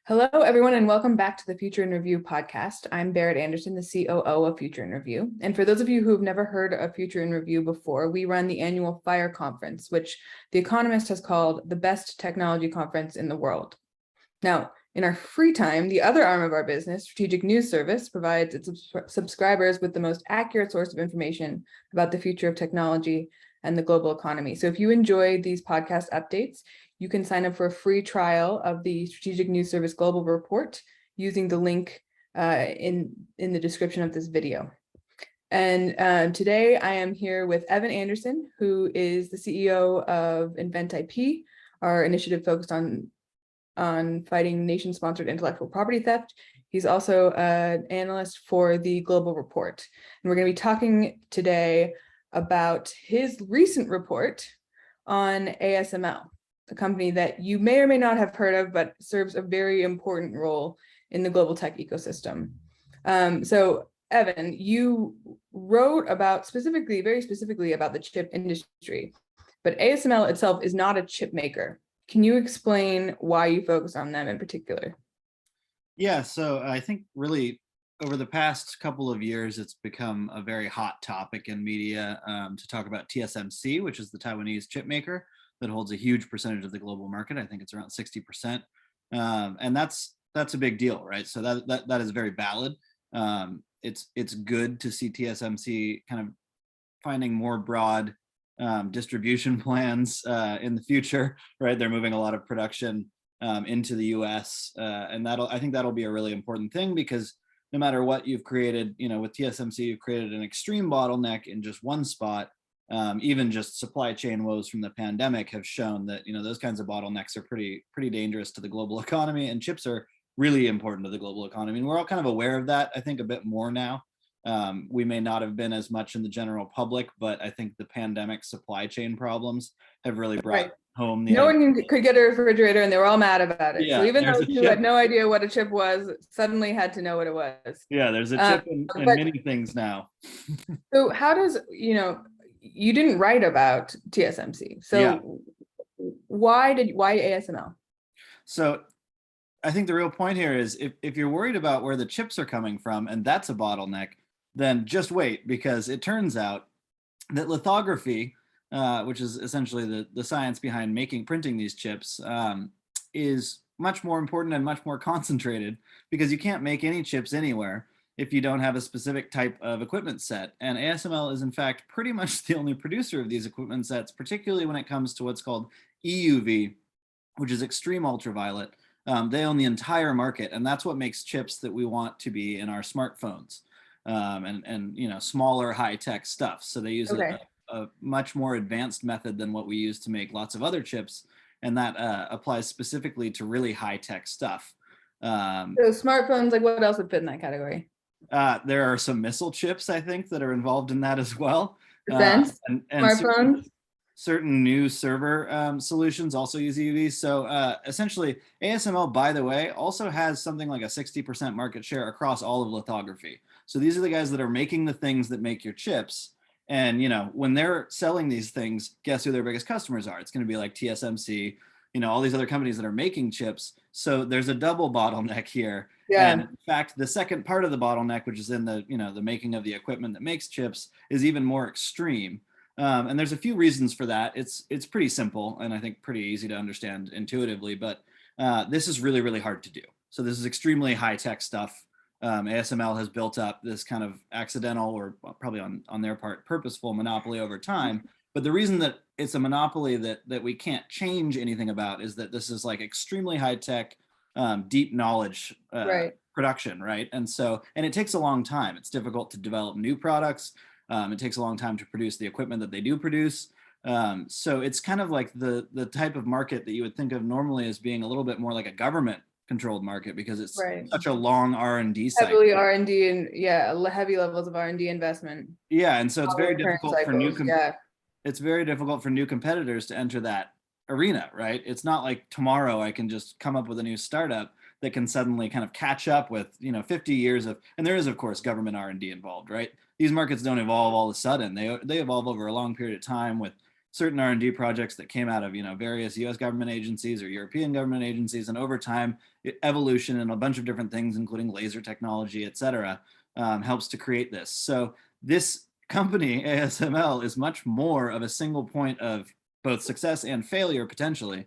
Hello, everyone, and welcome back to the Future in Review podcast. I'm Berit Anderson, the COO of Future in Review. And for those of you who have never heard of Future in Review before, we run the annual FIRE conference, which The Economist has called the best technology conference in the world. Now, in our free time, the other arm of our business, Strategic News Service, provides its subscribers with the most accurate source of information about the future of technology and the global economy. So if you enjoy these podcast updates, you can sign up for a free trial of the Strategic News Service Global Report using the link in the description of this video. And today I am here with Evan Anderson, who is the CEO of Invent IP, our initiative focused on fighting nation-sponsored intellectual property theft. He's also an analyst for the Global Report. And we're going to be talking today about his recent report on ASML, a company that you may or may not have heard of, but serves a very important role in the global tech ecosystem. So Evan, you wrote about very specifically about the chip industry, but ASML itself is not a chip maker. Can you explain why you focus on them in particular? Yeah, so I think really over the past couple of years, it's become a very hot topic in media to talk about TSMC, which is the Taiwanese chip maker that holds a huge percentage of the global market. I think it's around 60%. And that's a big deal, right? So that is very valid. It's good to see TSMC kind of finding more broad distribution plans in the future, right? They're moving a lot of production into the US. And I think that'll be a really important thing, because no matter what you've created, with TSMC, you've created an extreme bottleneck in just one spot. Even just supply chain woes from the pandemic have shown that, those kinds of bottlenecks are pretty dangerous to the global economy, and chips are really important to the global economy. And we're all kind of aware of that, I think, a bit more now. We may not have been as much in the general public, but I think the pandemic supply chain problems have really brought home the no one could get a refrigerator, and they were all mad about it. Yeah, so even those who had no idea what a chip was suddenly had to know what it was. Yeah, there's a chip in many things now. So how does, you didn't write about TSMC. So yeah. Why ASML? So I think the real point here is if you're worried about where the chips are coming from, and that's a bottleneck, then just wait, because it turns out that lithography, which is essentially the science behind printing these chips, is much more important and much more concentrated, because you can't make any chips anywhere if you don't have a specific type of equipment set. And ASML is in fact pretty much the only producer of these equipment sets, particularly when it comes to what's called EUV, which is extreme ultraviolet. They own the entire market, and that's what makes chips that we want to be in our smartphones, and smaller high-tech stuff. So they use a much more advanced method than what we use to make lots of other chips, and that applies specifically to really high-tech stuff. So smartphones, like what else would fit in that category? There are some missile chips, I think, that are involved in that as well. Defense, and smartphones. Certain new server solutions also use EUV. So essentially, ASML, by the way, also has something like a 60% market share across all of lithography. So these are the guys that are making the things that make your chips. And when they're selling these things, guess who their biggest customers are? It's going to be like TSMC, all these other companies that are making chips. So there's a double bottleneck here. Yeah. And in fact, the second part of the bottleneck, which is in the the making of the equipment that makes chips, is even more extreme. And there's a few reasons for that. It's pretty simple, and I think pretty easy to understand intuitively, but this is really, really hard to do. So this is extremely high-tech stuff. ASML has built up this kind of accidental, or probably on their part, purposeful monopoly over time. But the reason that it's a monopoly that we can't change anything about is that this is like extremely high-tech, deep knowledge production, right? And it takes a long time. It's difficult to develop new products. It takes a long time to produce the equipment that they do produce. So it's kind of like the type of market that you would think of normally as being a little bit more like a government controlled market, because it's such a long R&D cycle. Heavily R&D, and heavy levels of R&D investment. Yeah, and so it's very difficult for it's very difficult for new competitors to enter that arena, right? It's not like tomorrow I can just come up with a new startup that can suddenly kind of catch up with 50 years of, and there is of course government R&D involved, right? These markets don't evolve all of a sudden. They evolve over a long period of time with certain R&D projects that came out of, various US government agencies or European government agencies. And over time, evolution and a bunch of different things, including laser technology, et cetera, helps to create this. So this company, ASML, is much more of a single point of both success and failure potentially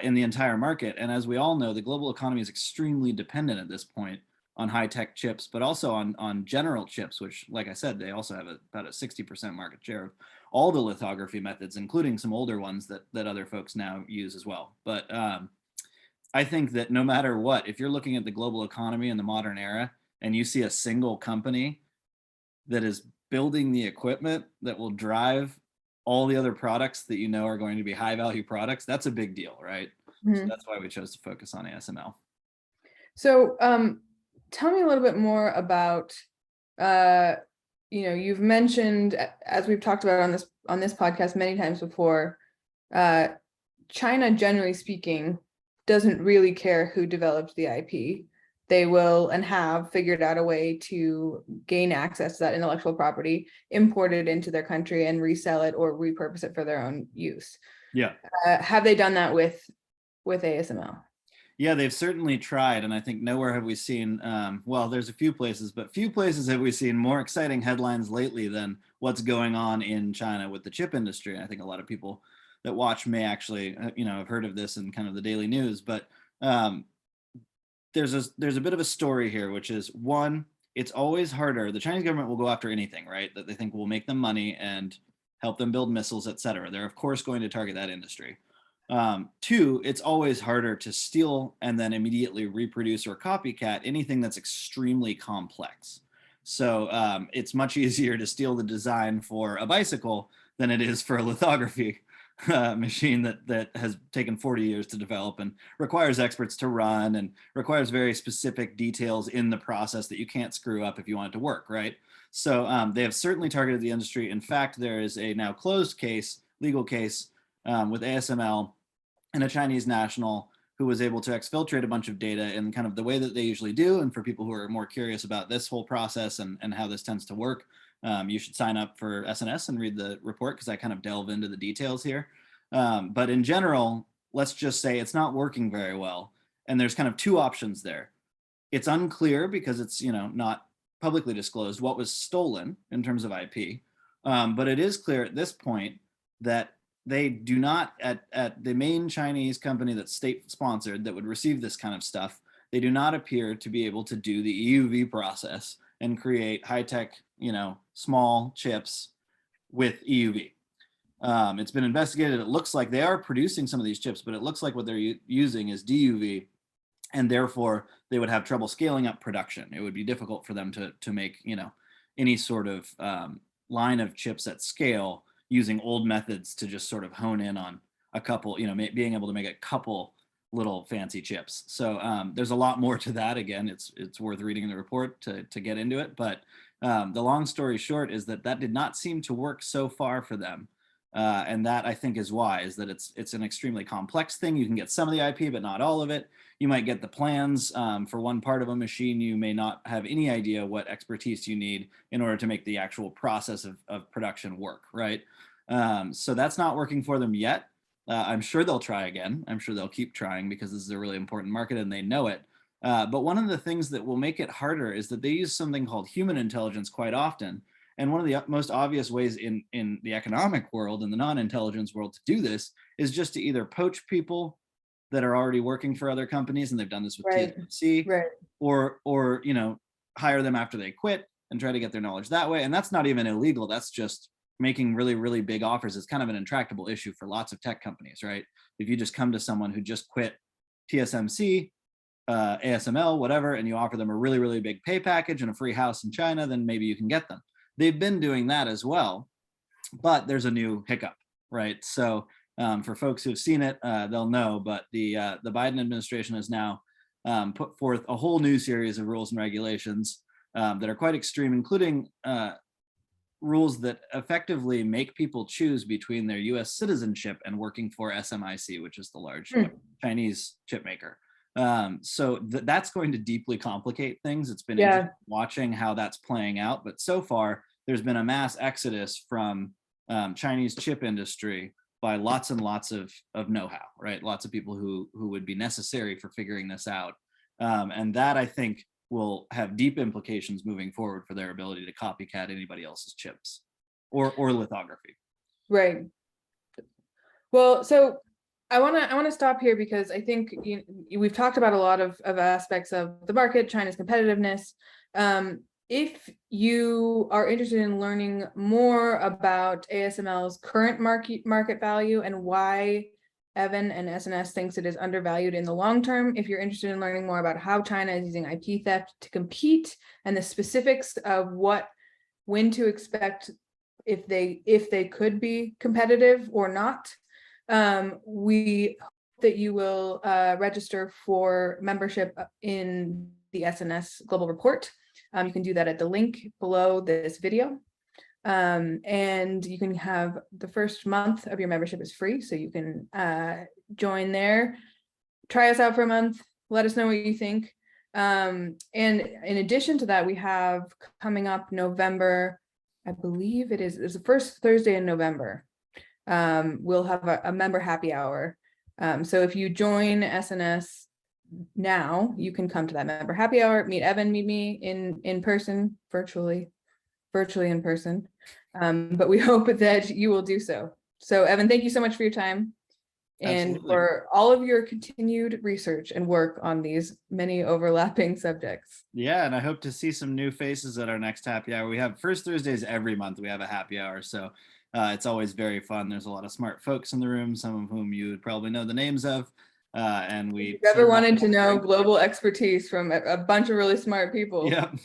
in the entire market. And as we all know, the global economy is extremely dependent at this point on high-tech chips, but also on general chips, which, like I said, they also have about a 60% market share of all the lithography methods, including some older ones that other folks now use as well. But I think that no matter what, if you're looking at the global economy in the modern era and you see a single company that is building the equipment that will drive all the other products that are going to be high value products, that's a big deal, right? So that's why we chose to focus on ASML. So tell me a little bit more about, you've mentioned, as we've talked about on this podcast many times before, China, generally speaking, doesn't really care who develops the IP. They will and have figured out a way to gain access to that intellectual property, import it into their country and resell it or repurpose it for their own use. Yeah. Have they done that with ASML? Yeah, they've certainly tried. And I think nowhere have we seen, well, there's a few places, but few places have we seen more exciting headlines lately than what's going on in China with the chip industry. And I think a lot of people that watch may actually, have heard of this in kind of the daily news. But there's a bit of a story here, which is, one, it's always harder. The Chinese government will go after anything, right, that they think will make them money and help them build missiles, et cetera. They're, of course, going to target that industry. Two, it's always harder to steal and then immediately reproduce or copycat anything that's extremely complex. So it's much easier to steal the design for a bicycle than it is for a lithography machine that has taken 40 years to develop and requires experts to run and requires very specific details in the process that you can't screw up if you want it to work, right? So they have certainly targeted the industry. In fact, there is a now closed case, legal case, with ASML and a Chinese national who was able to exfiltrate a bunch of data in kind of the way that they usually do. And for people who are more curious about this whole process and how this tends to work, you should sign up for SNS and read the report, because I kind of delve into the details here. But in general, let's just say it's not working very well. And there's kind of two options there. It's unclear because it's not publicly disclosed what was stolen in terms of IP. But it is clear at this point that they do not, at the main Chinese company that's state sponsored that would receive this kind of stuff, they do not appear to be able to do the EUV process and create high-tech, small chips with EUV. It's been investigated. It looks like they are producing some of these chips, but it looks like what they're using is DUV, and therefore they would have trouble scaling up production. It would be difficult for them to make, any sort of line of chips at scale using old methods to just sort of hone in on a couple, being able to make a couple little fancy chips. So there's a lot more to that. Again, it's worth reading the report to get into it. But the long story short is that did not seem to work so far for them. And that, I think, is why, is that it's an extremely complex thing. You can get some of the IP, but not all of it. You might get the plans for one part of a machine. You may not have any idea what expertise you need in order to make the actual process of production work, right? So that's not working for them yet. I'm sure they'll try again. I'm sure they'll keep trying because this is a really important market and they know it. But one of the things that will make it harder is that they use something called human intelligence quite often. And one of the most obvious ways in the economic world and the non-intelligence world to do this is just to either poach people that are already working for other companies, and they've done this with TSMC, right, or hire them after they quit and try to get their knowledge that way. And that's not even illegal. That's just making really, really big offers. It's kind of an intractable issue for lots of tech companies, right? If you just come to someone who just quit TSMC, ASML, whatever, and you offer them a really, really big pay package and a free house in China, then maybe you can get them. They've been doing that as well, but there's a new hiccup, right? So for folks who've seen it, they'll know, but the Biden administration has now put forth a whole new series of rules and regulations that are quite extreme, including rules that effectively make people choose between their US citizenship and working for SMIC, which is the large Chinese chip maker. So that's going to deeply complicate things. It's been interesting watching how that's playing out, but so far there's been a mass exodus from Chinese chip industry by lots and lots of know-how, right? Lots of people who would be necessary for figuring this out. And that, I think, will have deep implications moving forward for their ability to copycat anybody else's chips or lithography. Right. Well, so I want to stop here because I think we've talked about a lot of aspects of the market, China's competitiveness. If you are interested in learning more about ASML's current market value and why Evan and SNS thinks it is undervalued in the long term, if you're interested in learning more about how China is using IP theft to compete and the specifics of when to expect if they could be competitive or not, we hope that you will register for membership in the SNS Global Report. You can do that at the link below this video. And you can have the first month of your membership is free, so you can join there, try us out for a month, let us know what you think. And in addition to that, we have coming up November, I believe it's the first Thursday in November. We'll have a member happy hour. So if you join SNS now, you can come to that member happy hour, meet Evan, meet me in person, virtually in person. But we hope that you will do so. So Evan, thank you so much for your time and Absolutely. for all of your continued research and work on these many overlapping subjects. Yeah, and I hope to see some new faces at our next happy hour. We have first Thursdays every month. We have a happy hour, so it's always very fun. There's a lot of smart folks in the room, some of whom you would probably know the names of. And we. If you've ever wanted to know global expertise from a bunch of really smart people, yep,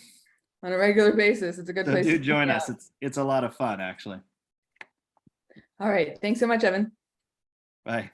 on a regular basis, it's a good place. So do join us. It's a lot of fun, actually. All right. Thanks so much, Evan. Bye.